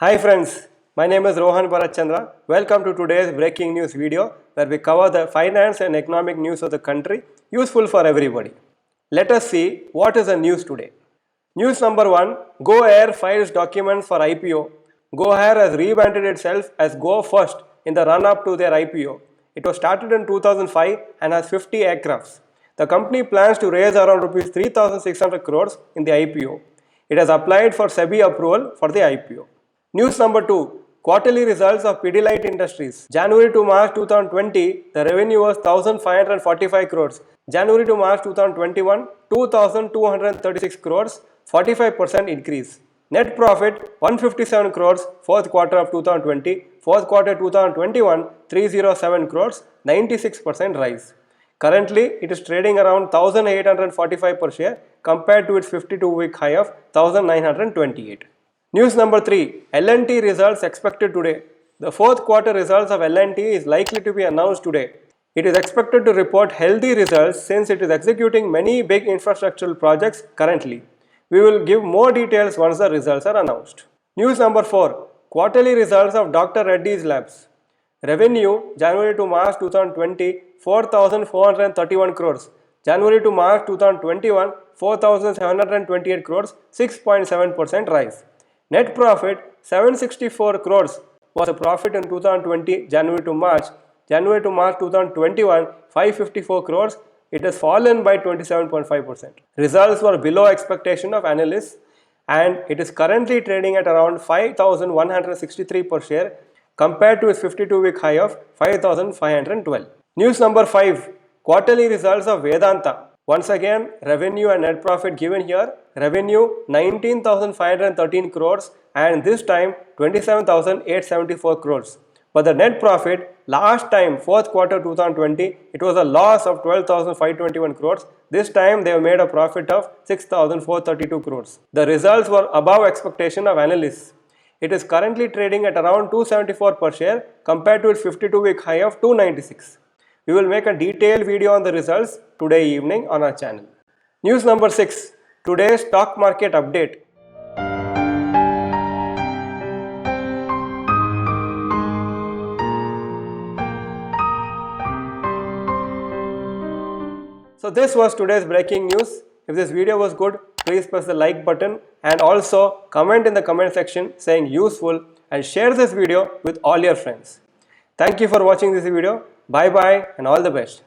Hi friends, my name is Dr.Bharath Chandra. Welcome to today's breaking news video where we cover the finance and economic news of the country, useful for everybody. Let us see what is the news today. News number 1, GoAir files documents for IPO. GoAir has rebranded itself as Go First in the run-up to their IPO. It was started in 2005 and has 50 aircrafts. The company plans to raise around Rs 3,600 crores in the IPO. It has applied for SEBI approval for the IPO. News number 2, quarterly results of Pidilite Industries. January to March 2020, the revenue was 1,545 crores. January to March 2021, 2,236 crores, 45% increase. Net profit 157 crores, fourth quarter of 2020, fourth quarter 2021, 307 crores, 96% rise. Currently, it is trading around 1,845 per share compared to its 52-week high of 1,928. News number 3, L&T results expected today. The fourth quarter results of L&T is likely to be announced today. It is expected to report healthy results since it is executing many big infrastructural projects currently. We will give more details once the results are announced. News number 4, quarterly results of Dr. Reddy's Labs. Revenue January to March 2020, 4,431 crores. January to March 2021, 4,728 crores, 6.7% rise. Net profit 764 crores was a profit in 2020 January to March. January to March 2021 554 crores. It has fallen by 27.5%. Results were below expectation of analysts and it is currently trading at around 5,163 per share compared to its 52-week high of 5,512. News number 5, quarterly results of Vedanta. Once again, revenue and net profit given here. Revenue 19,513 crores and this time 27,874 crores. But the net profit last time, fourth quarter 2020, it was a loss of 12,521 crores. This time they have made a profit of 6,432 crores. The results were above expectation of analysts. It is currently trading at around 274 per share compared to its 52-week high of 296. We will make a detailed video on the results today evening on our channel. News number 6, today's stock market update. So this was today's breaking news. If this video was good, please press the like button and also comment in the comment section saying useful and share this video with all your friends. Thank you for watching this video. Bye bye and all the best.